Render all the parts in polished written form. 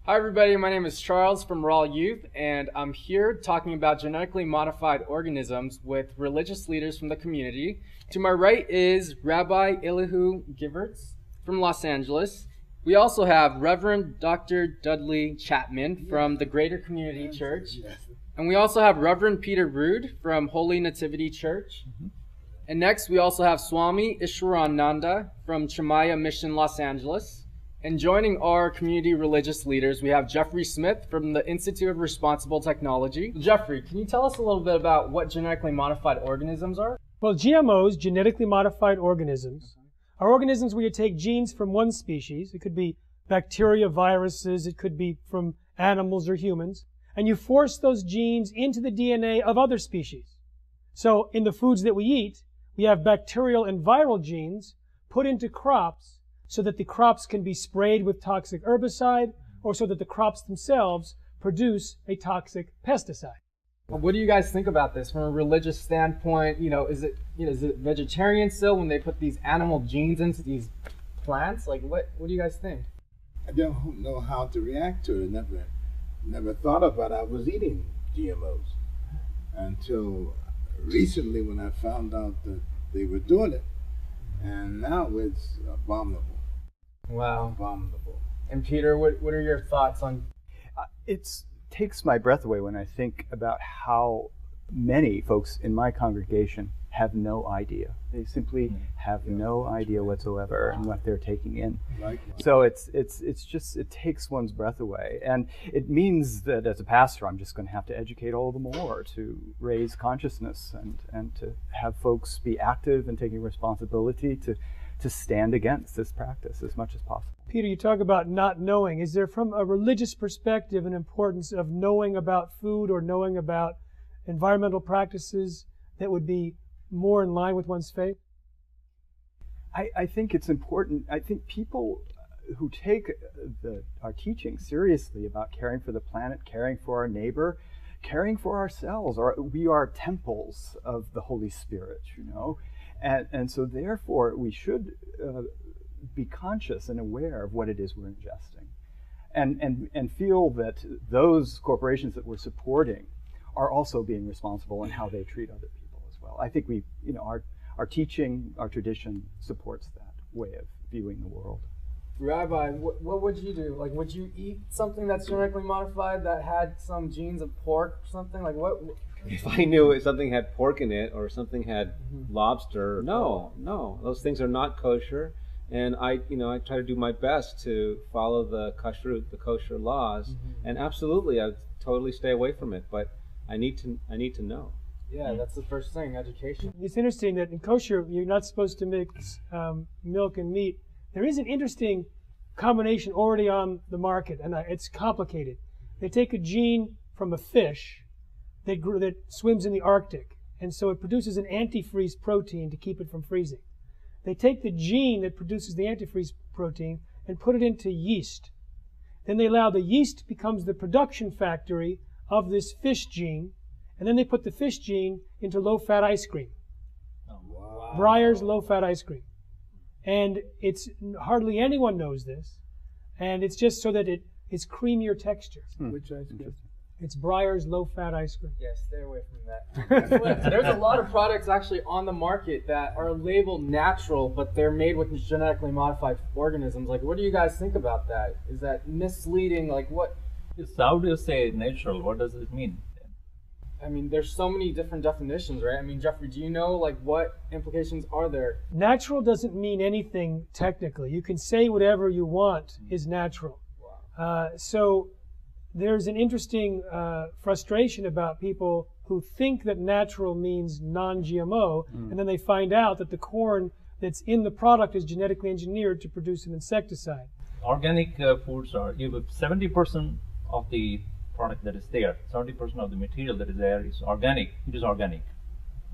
Hi everybody, my name is Charles from Raw Youth, and I'm here talking about genetically modified organisms with religious leaders from the community. To my right is Rabbi Elihu Giverts from Los Angeles. We also have Reverend Dr. Dudley Chapman from the Greater Community Church. And we also have Reverend Peter Rood from Holy Nativity Church. And next we also have Swami Ishwarananda from Chamaya Mission, Los Angeles. And joining our community religious leaders, we have Jeffrey Smith from the Institute of Responsible Technology. Jeffrey, can you tell us a little bit about what genetically modified organisms are? Well, GMOs, genetically modified organisms, are organisms where you take genes from one species. It could be bacteria, viruses, it could be from animals or humans, and you force those genes into the DNA of other species. So in the foods that we eat, we have bacterial and viral genes put into crops so that the crops can be sprayed with toxic herbicide or so that the crops themselves produce a toxic pesticide. Well, what do you guys think about this from a religious standpoint? Is it vegetarian still when they put these animal genes into these plants? Like, what do you guys think? I don't know how to react to it. Never thought about I was eating GMOs until recently when I found out that they were doing it. And now it's abominable. Wow. Abominable. And Peter, what are your thoughts on? It takes my breath away when I think about how many folks in my congregation have no idea. They simply have no idea whatsoever in what they're taking in. Likewise. So it takes one's breath away. And it means that as a pastor, I'm just going to have to educate all the more to raise consciousness and to have folks be active and taking responsibility to stand against this practice as much as possible. Peter, you talk about not knowing. Is there, from a religious perspective, an importance of knowing about food or knowing about environmental practices that would be more in line with one's faith? I think it's important. I think people who take our teaching seriously about caring for the planet, caring for our neighbor, caring for ourselves, we are temples of the Holy Spirit, and so therefore we should be conscious and aware of what it is we're ingesting, and feel that those corporations that we're supporting are also being responsible in how they treat other people as well. I think our teaching, our tradition supports that way of viewing the world. Rabbi, what would you do? Like, would you eat something that's genetically modified that had some genes of pork or something? Like, what? If I knew if something had pork in it or something had lobster, no, those things are not kosher. And I try to do my best to follow the kosher laws. And absolutely, I would totally stay away from it. But I need to know. Yeah, that's the first thing, education. It's interesting that in kosher, you're not supposed to mix milk and meat. There is an interesting combination already on the market, and it's complicated. They take a gene from a fish that swims in the Arctic, and so it produces an antifreeze protein to keep it from freezing. They take the gene that produces the antifreeze protein and put it into yeast. Then they allow the yeast becomes the production factory of this fish gene, and then they put the fish gene into low-fat ice cream. Wow. Breyer's low-fat ice cream. And it's hardly anyone knows this, and it's just so that it's creamier texture. Which ice cream? It's Breyer's low-fat ice cream. Yeah, stay away from that. There's a lot of products actually on the market that are labeled natural, but they're made with genetically modified organisms. Like, what do you guys think about that? Is that misleading? Like, what? How do you say natural? What does it mean? I mean, there's so many different definitions, right? I mean, Jeffrey, do you know, like, what implications are there? Natural doesn't mean anything technically. You can say whatever you want is natural. Wow. So there's an interesting frustration about people who think that natural means non-GMO, and then they find out that the corn that's in the product is genetically engineered to produce an insecticide. Organic foods are, you have 70% of the product that is there, 70% of the material that is there is organic. It is organic.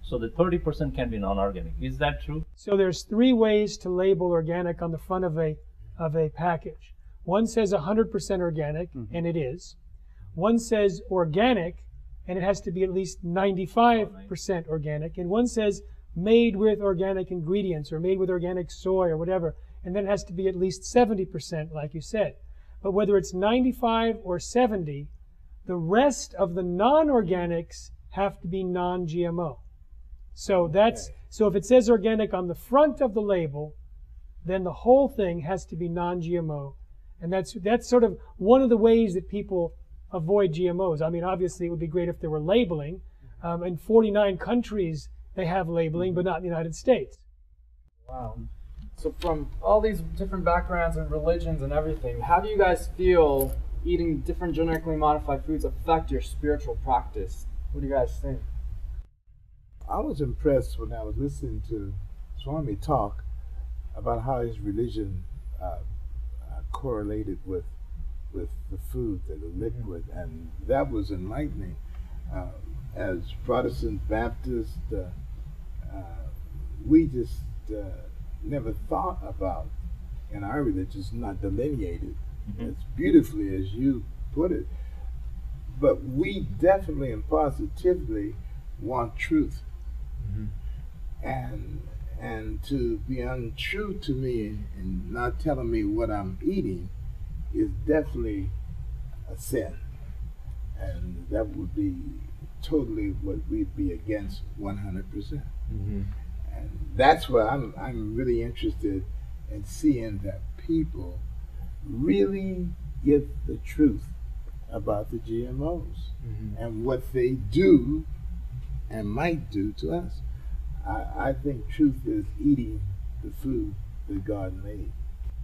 So the 30% can be non-organic. Is that true? So there's 3 ways to label organic on the front of a package. One says 100% organic, and it is. One says organic, and it has to be at least 95% organic. And one says made with organic ingredients or made with organic soy or whatever, and then it has to be at least 70%, like you said. but whether it's 95 or 70, the rest of the non-organics have to be non-GMO. So so if it says organic on the front of the label, then the whole thing has to be non-GMO. And that's sort of one of the ways that people avoid GMOs. I mean, obviously it would be great if there were labeling. In 49 countries they have labeling, but not in the United States. Wow. So from all these different backgrounds and religions and everything, how do you guys feel eating different genetically modified foods affect your spiritual practice? What do you guys think? I was impressed when I was listening to Swami talk about how his religion correlated with the food, the liquid, and that was enlightening. As Protestant Baptists, we just never thought about, in our religion, it's not delineated as beautifully as you put it, but we definitely and positively want truth. And to be untrue to me and not telling me what I'm eating is definitely a sin, and that would be totally what we'd be against 100%. And that's where I'm really interested in seeing that people really get the truth about the GMOs and what they do and might do to us. I think truth is eating the food that God made.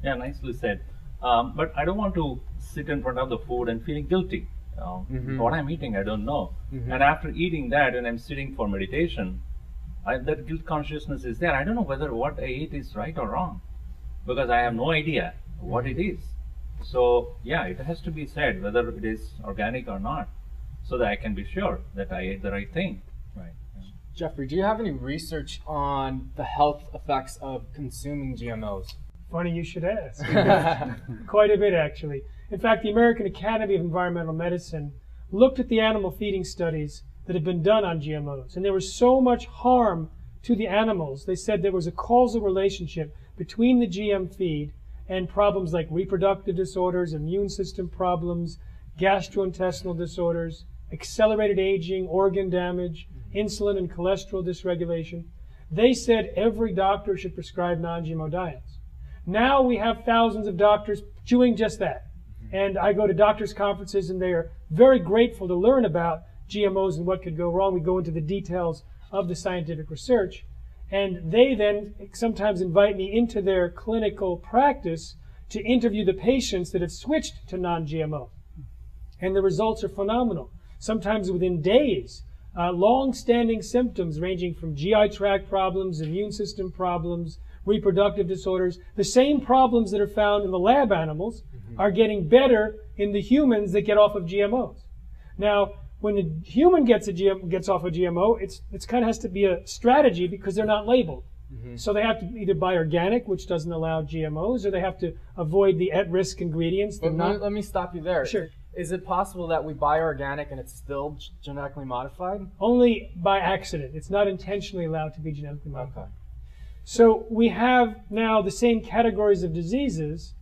Yeah, nicely said. But I don't want to sit in front of the food and feeling guilty. What I'm eating, I don't know. And after eating that, when I'm sitting for meditation, that guilt consciousness is there. I don't know whether what I ate is right or wrong, because I have no idea what it is. So yeah, it has to be said whether it is organic or not, so that I can be sure that I ate the right thing. Right. Jeffrey, do you have any research on the health effects of consuming GMOs? Funny you should ask. Quite a bit, actually. In fact, the American Academy of Environmental Medicine looked at the animal feeding studies that had been done on GMOs, and there was so much harm to the animals. They said there was a causal relationship between the GM feed and problems like reproductive disorders, immune system problems, gastrointestinal disorders, accelerated aging, organ damage, insulin and cholesterol dysregulation. They said every doctor should prescribe non-GMO diets. Now we have thousands of doctors doing just that. And I go to doctors' conferences, and they are very grateful to learn about GMOs and what could go wrong. We go into the details of the scientific research. And they then sometimes invite me into their clinical practice to interview the patients that have switched to non-GMO. And the results are phenomenal. Sometimes within days, long-standing symptoms ranging from GI tract problems, immune system problems, reproductive disorders, the same problems that are found in the lab animals are getting better in the humans that get off of GMOs. Now, when a human gets off a GMO, it's kind of has to be a strategy because they're not labeled. So they have to either buy organic, which doesn't allow GMOs, or they have to avoid the at-risk ingredients. But let me stop you there. Sure. Is it possible that we buy organic and it's still genetically modified? Only by accident. It's not intentionally allowed to be genetically modified. Okay. So we have now the same categories of diseases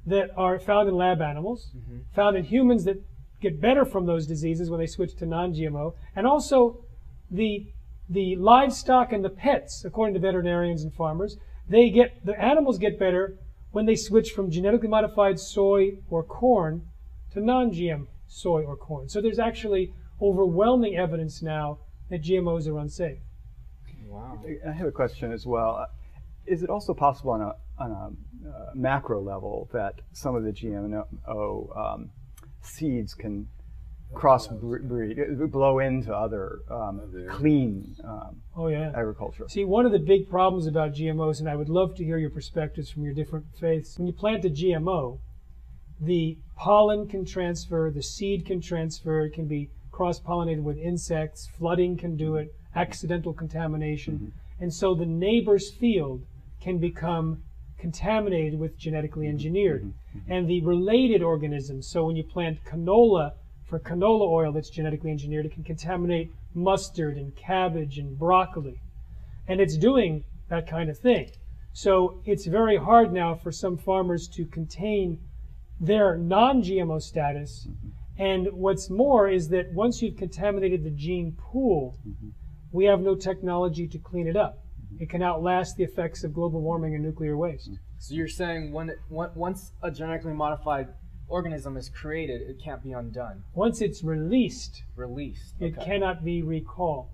that are found in lab animals, found in humans that get better from those diseases when they switch to non-GMO, and also the livestock and the pets, according to veterinarians and farmers, the animals get better when they switch from genetically modified soy or corn to non-GM soy or corn. So there's actually overwhelming evidence now that GMOs are unsafe. Wow. I have a question as well. Is it also possible on a macro level that some of the GMO seeds can crossbreed, blow into other clean agriculture? See, one of the big problems about GMOs, and I would love to hear your perspectives from your different faiths, when you plant a GMO, the pollen can transfer, the seed can transfer, it can be cross-pollinated with insects, flooding can do it, accidental contamination, and so the neighbor's field can become contaminated with genetically engineered. And the related organisms, so when you plant canola for canola oil that's genetically engineered, it can contaminate mustard and cabbage and broccoli. And it's doing that kind of thing. So it's very hard now for some farmers to contain their non-GMO status. And what's more is that once you've contaminated the gene pool, we have no technology to clean it up. It can outlast the effects of global warming and nuclear waste. So you're saying once a genetically modified organism is created, it can't be undone. Once it's released, it cannot be recalled.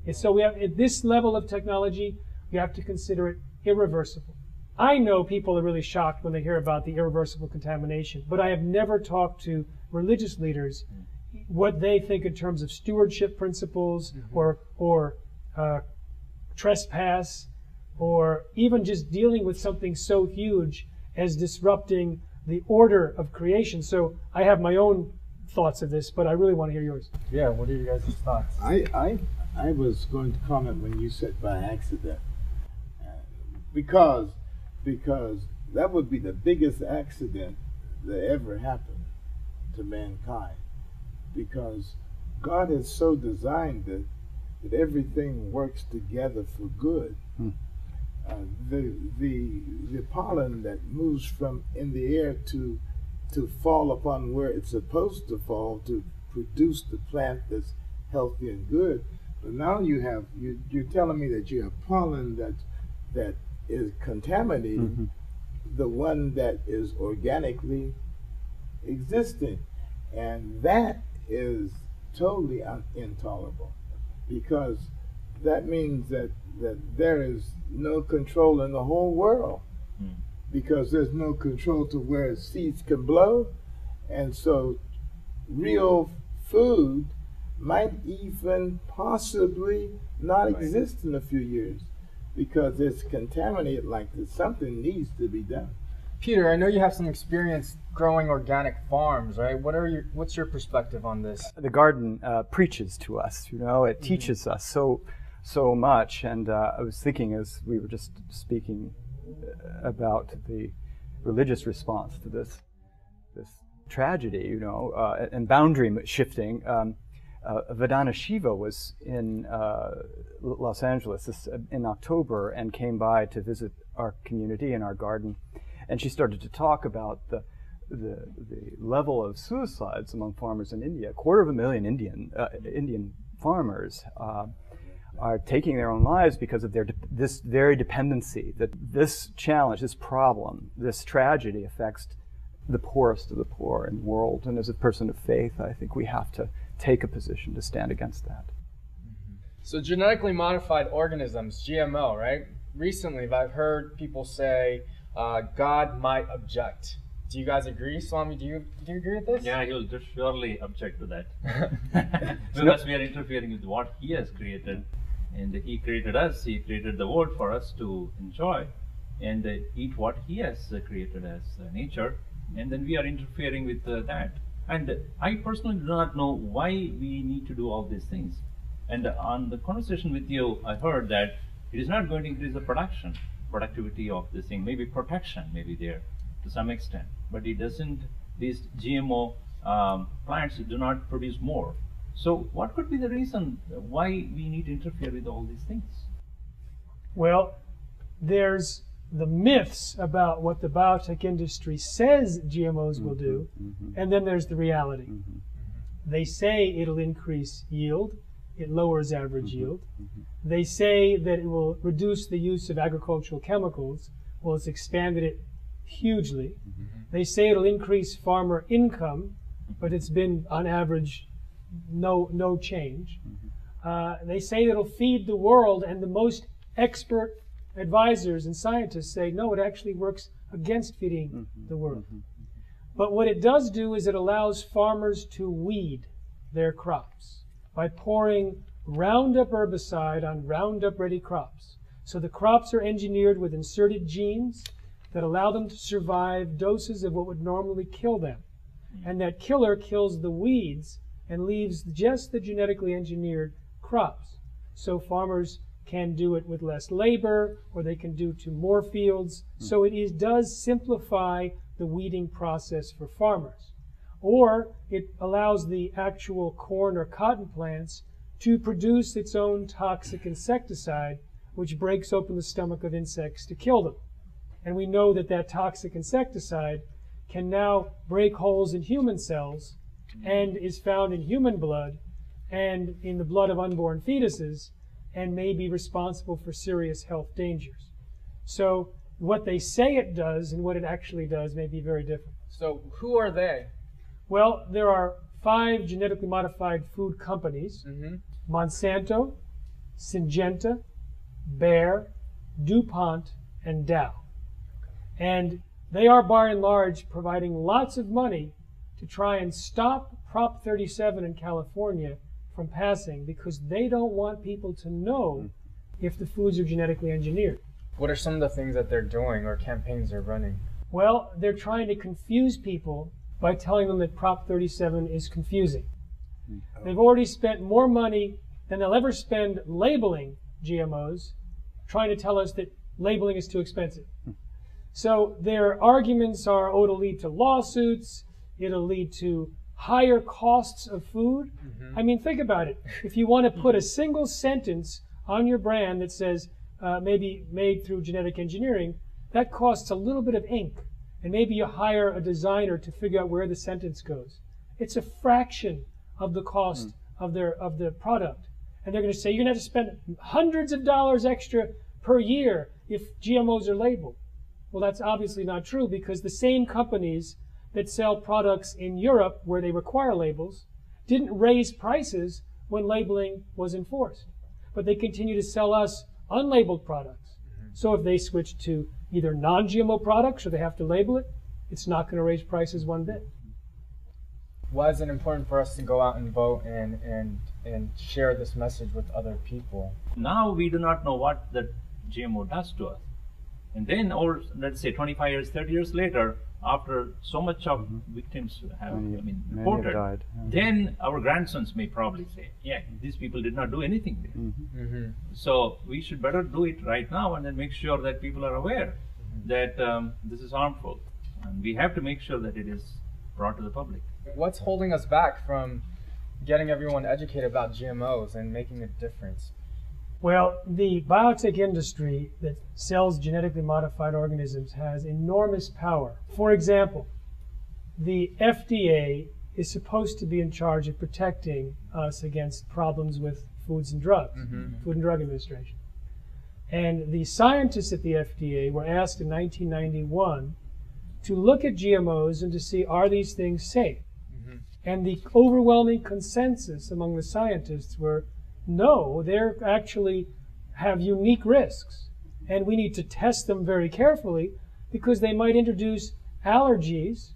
And so we have, at this level of technology, you have to consider it irreversible. I know people are really shocked when they hear about the irreversible contamination, but I have never talked to religious leaders what they think in terms of stewardship principles or trespass, or even just dealing with something so huge as disrupting the order of creation. So I have my own thoughts of this, but I really want to hear yours. Yeah, what are your guys' thoughts? I was going to comment when you said by accident, because that would be the biggest accident that ever happened to mankind, because God has so designed it that everything works together for good. The pollen that moves from in the air to fall upon where it's supposed to fall to produce the plant that's healthy and good. But now you're telling me that you have pollen that is contaminating the one that is organically existing, and that is totally intolerable, because that means that there is no control in the whole world, because there's no control to where seeds can blow, and so real food might even possibly not exist in a few years, because it's contaminated like this. Something needs to be done. Peter, I know you have some experience growing organic farms, right? What's your perspective on this? The garden preaches to us, you know, it teaches us so much. And I was thinking, as we were just speaking about the religious response to this tragedy, you know, and boundary shifting. Vedana Shiva was in Los Angeles in October and came by to visit our community and our garden, and she started to talk about the level of suicides among farmers in India. 250,000 Indian farmers are taking their own lives because of this very dependency, that this challenge, this problem, this tragedy affects the poorest of the poor in the world. And as a person of faith, I think we have to take a position to stand against that. So genetically modified organisms, GMO, right? Recently, I've heard people say God might object. Do you guys agree? Swami, do you agree with this? Yeah, he will just surely object to that. Because we are interfering with what he has created. And he created us, he created the world for us to enjoy and eat what he has created as nature. And then we are interfering with that. And I personally do not know why we need to do all these things. And on the conversation with you, I heard that it is not going to increase the productivity of this thing. Maybe protection may be there to some extent, but it doesn't. These GMO plants do not produce more. So what could be the reason why we need to interfere with all these things? Well, there's the myths about what the biotech industry says GMOs will do, and then there's the reality. They say it'll increase yield, it lowers average yield. They say that it will reduce the use of agricultural chemicals. Well, it's expanded it hugely. They say it'll increase farmer income, but it's been on average no change. They say it'll feed the world, and the most expert advisors and scientists say, no, it actually works against feeding the world. But what it does do is it allows farmers to weed their crops by pouring Roundup herbicide on Roundup-ready crops. So the crops are engineered with inserted genes that allow them to survive doses of what would normally kill them. And that killer kills the weeds and leaves just the genetically engineered crops. So farmers can do it with less labor, or they can do to more fields. So it does simplify the weeding process for farmers. Or it allows the actual corn or cotton plants to produce its own toxic insecticide, which breaks open the stomach of insects to kill them. And we know that that toxic insecticide can now break holes in human cells and is found in human blood and in the blood of unborn fetuses and may be responsible for serious health dangers. So what they say it does and what it actually does may be very different. So who are they? Well, there are 5 genetically modified food companies: Monsanto, Syngenta, Bayer, DuPont, and Dow. And they are, by and large, providing lots of money to try and stop Prop 37 in California from passing because they don't want people to know if the foods are genetically engineered. What are some of the things that they're doing or campaigns they're running? Well, they're trying to confuse people by telling them that Prop 37 is confusing. They've already spent more money than they'll ever spend labeling GMOs, trying to tell us that labeling is too expensive. So their arguments are, oh, it'll lead to lawsuits, it'll lead to higher costs of food. I mean, think about it. If you want to put a single sentence on your brand that says maybe made through genetic engineering, that costs a little bit of ink. And maybe you hire a designer to figure out where the sentence goes. It's a fraction of the cost of the product. And they're going to say, you're going to have to spend hundreds of dollars extra per year if GMOs are labeled. Well, that's obviously not true because the same companies that sell products in Europe where they require labels didn't raise prices when labeling was enforced. But they continue to sell us unlabeled products. So if they switch to either non-GMO products or they have to label it, it's not going to raise prices one bit. Why is it important for us to go out and vote and share this message with other people? Now we do not know what the GMO does to us. And then, or let's say 25 years, 30 years later, after so much of victims have reported, died. then our grandsons may probably say, yeah, these people did not do anything there. So we should better do it right now and then make sure that people are aware that this is harmful. And we have to make sure that it is brought to the public. What's holding us back from getting everyone educated about GMOs and making a difference? Well, the biotech industry that sells genetically modified organisms has enormous power. For example, the FDA is supposed to be in charge of protecting us against problems with foods and drugs, Food and Drug Administration. And the scientists at the FDA were asked in 1991 to look at GMOs and to see, are these things safe? And the overwhelming consensus among the scientists were, no, they actually have unique risks. And we need to test them very carefully because they might introduce allergies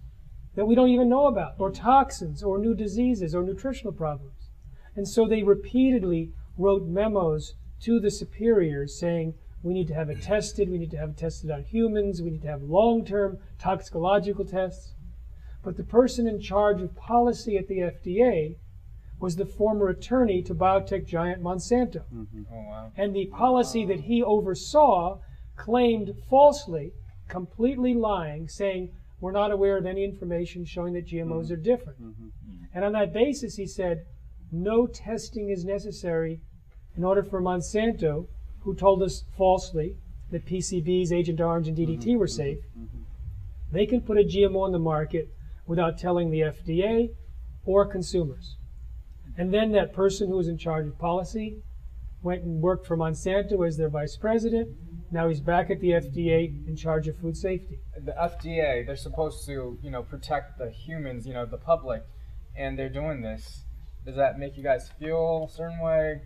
that we don't even know about, or toxins, or new diseases, or nutritional problems. And so they repeatedly wrote memos to the superiors saying, we need to have it tested, we need to have it tested on humans, we need to have long-term toxicological tests. But the person in charge of policy at the FDA was the former attorney to biotech giant Monsanto. Oh, wow. And the policy that he oversaw claimed falsely, completely lying, saying, we're not aware of any information showing that GMOs are different. And on that basis, he said, no testing is necessary in order for Monsanto, who told us falsely that PCBs, Agent Orange, and DDT were safe, they can put a GMO on the market without telling the FDA or consumers. And then that person who was in charge of policy went and worked for Monsanto as their vice president. Now he's back at the FDA in charge of food safety. The FDA, they're supposed to, protect the humans, the public, and they're doing this. Does that make you guys feel a certain way?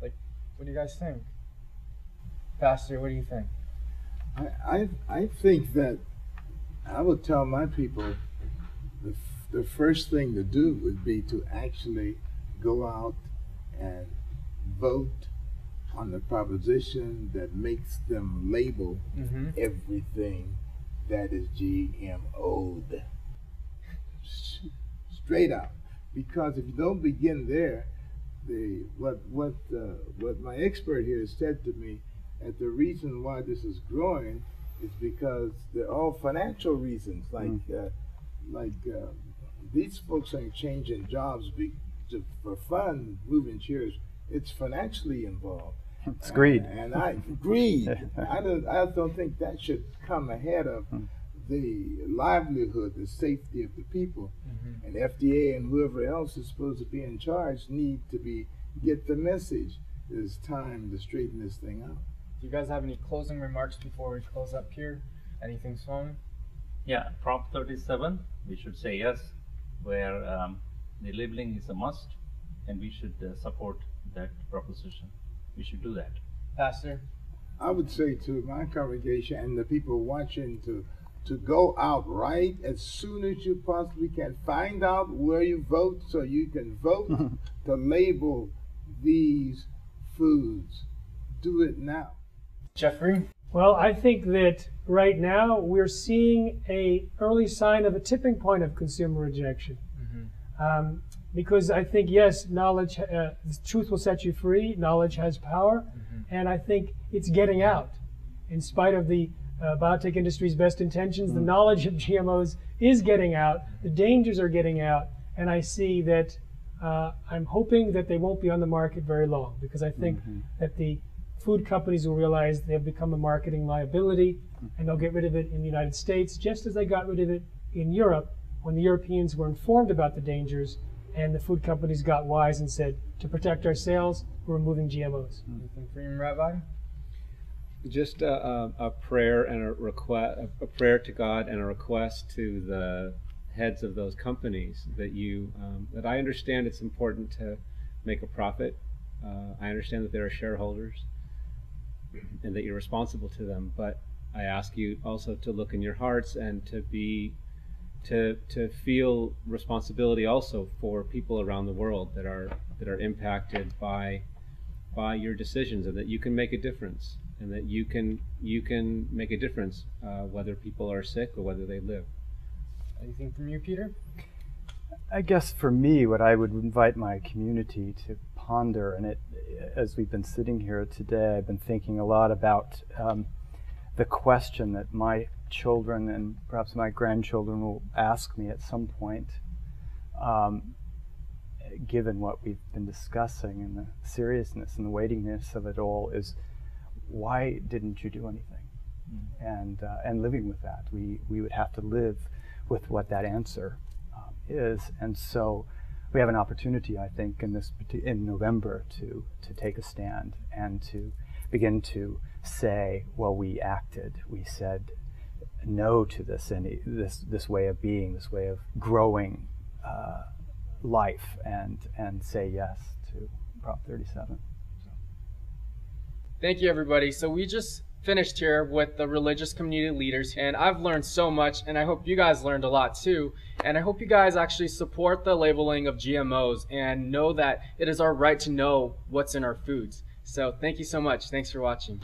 Like, what do you guys think? Pastor, what do you think? I think that I would tell my people the first thing to do would be to actually go out and vote on the proposition that makes them label everything that is GMO'd. Straight out. Because if you don't begin there, what my expert here has said to me, that the reason why this is growing is because they're all financial reasons. These folks aren't changing jobs for fun, moving chairs. It's financially involved. It's greed. Greed. I don't think that should come ahead of the livelihood, the safety of the people. And FDA and whoever else is supposed to be in charge need to get the message. It's time to straighten this thing out. Do you guys have any closing remarks before we close up here? Anything, Swami? Yeah, Prop 37, we should say yes, where the labeling is a must, and we should support that proposition. We should do that. Pastor? I would say to my congregation and the people watching to go out right as soon as you possibly can. Find out where you vote so you can vote to label these foods. Do it now. Jeffrey? Well, I think that right now we're seeing an early sign of a tipping point of consumer rejection. Because I think, yes, knowledge, truth will set you free, knowledge has power, and I think it's getting out. In spite of the biotech industry's best intentions, the knowledge of GMOs is getting out, the dangers are getting out, and I see that I'm hoping that they won't be on the market very long, because I think that the food companies will realize they've become a marketing liability, and they'll get rid of it in the United States, just as they got rid of it in Europe when the Europeans were informed about the dangers, and the food companies got wise and said, to protect our sales, we're removing GMOs. Anything for you, Rabbi? Just a prayer and a request, a prayer to God and a request to the heads of those companies that that I understand it's important to make a profit. I understand that there are shareholders and that you're responsible to them, but I ask you also to look in your hearts and to feel responsibility also for people around the world that are impacted by your decisions, and that you can make a difference, and that you can make a difference whether people are sick or whether they live. Anything from you, Peter? I guess for me, what I would invite my community to ponder, and as we've been sitting here today, I've been thinking a lot about the question that my children and perhaps my grandchildren will ask me at some point, given what we've been discussing and the seriousness and the weightiness of it all, is why didn't you do anything? And living with that, we would have to live with what that answer is. And so we have an opportunity, I think, in November to take a stand and to begin to say, well, we acted, we said no to this way of being, this way of growing life, and say yes to Prop 37. Thank you, everybody. So we just finished here with the religious community leaders, and I've learned so much, and I hope you guys learned a lot too. And I hope you guys actually support the labeling of GMOs and know that it is our right to know what's in our foods. So thank you so much. Thanks for watching.